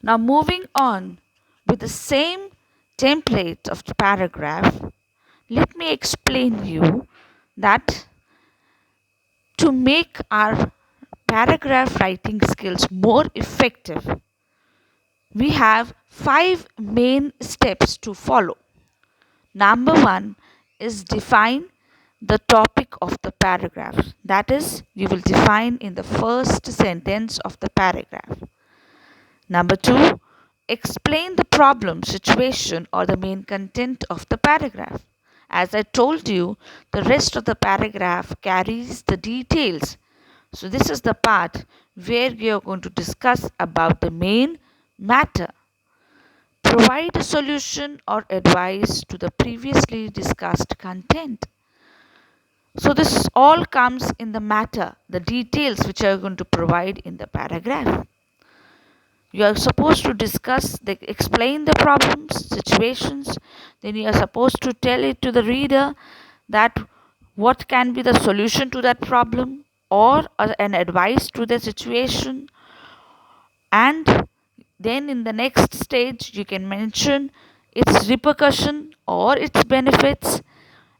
Now, moving on with the same template of the paragraph, let me explain you that to make our paragraph writing skills more effective, we have five main steps to follow. Number one is define the topic of the paragraph. That is, you will define in the first sentence of the paragraph. Number two, explain the problem, situation, or the main content of the paragraph. As I told you, the rest of the paragraph carries the details. So, this is the part where we are going to discuss about the main matter. Provide a solution or advice to the previously discussed content. So, this all comes in the matter, the details which I are going to provide in the paragraph. You are supposed to explain the problems, situations, then you are supposed to tell it to the reader that what can be the solution to that problem or an advice to the situation, and then in the next stage you can mention its repercussion or its benefits,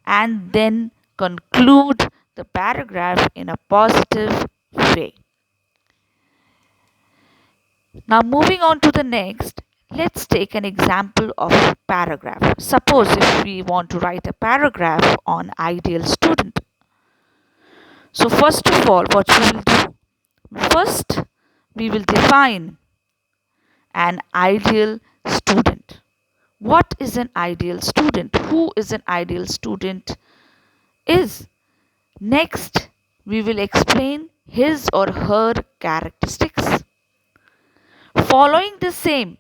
and then conclude the paragraph in a positive way. Now, moving on to the next, let's take an example of paragraph. Suppose if we want to write a paragraph on ideal student. So, first of all, what we will do? First, we will define an ideal student. What is an ideal student? Who is an ideal student? Is next, we will explain his or her characteristics. Following the same,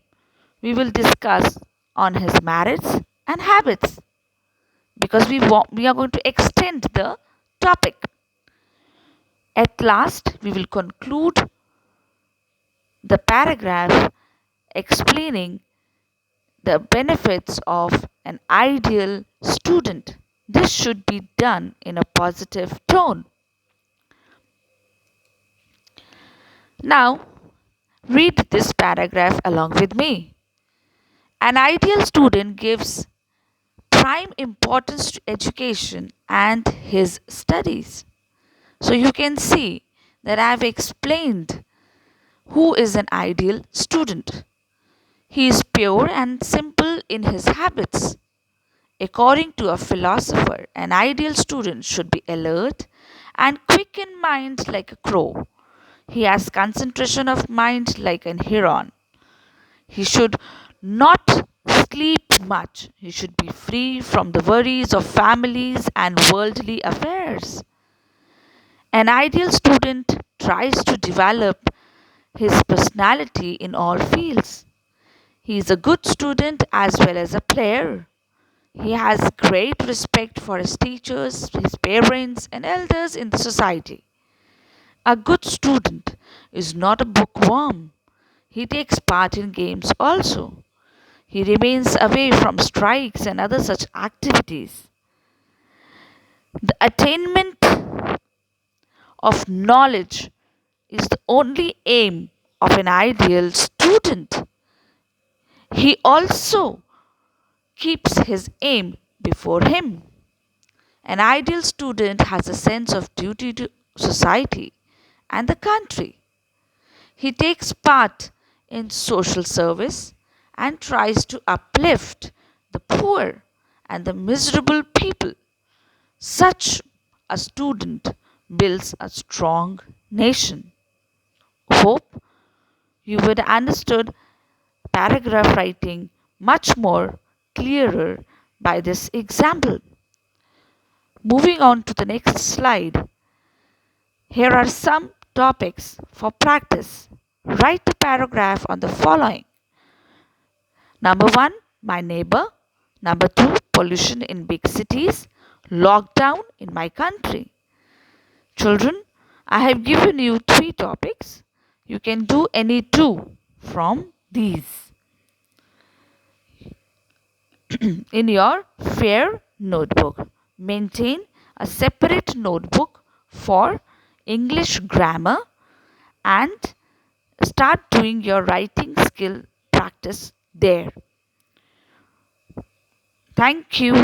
we will discuss on his merits and habits because we are going to extend the topic. At last, we will conclude the paragraph explaining the benefits of an ideal student. This should be done in a positive tone. Now, read this paragraph along with me. An ideal student gives prime importance to education and his studies. So you can see that I have explained who is an ideal student. He is pure and simple in his habits. According to a philosopher, an ideal student should be alert and quick in mind like a crow. He has concentration of mind like an heron. He should not sleep much. He should be free from the worries of families and worldly affairs. An ideal student tries to develop his personality in all fields. He is a good student as well as a player. He has great respect for his teachers, his parents, and elders in the society. A good student is not a bookworm. He takes part in games also. He remains away from strikes and other such activities. The attainment of knowledge is the only aim of an ideal student. He also keeps his aim before him. An ideal student has a sense of duty to society and the country. He takes part in social service and tries to uplift the poor and the miserable people. Such a student builds a strong nation. Hope you would understood paragraph writing much more clearer by this example. Moving on to the next slide. Here are some topics for practice. Write a paragraph on the following. Number 1, my neighbor. Number 2, pollution in big cities. Lockdown in my country. Children, I have given you 3 topics. You can do any 2 from these in your fair notebook. Maintain a separate notebook for English grammar and start doing your writing skill practice there. Thank you.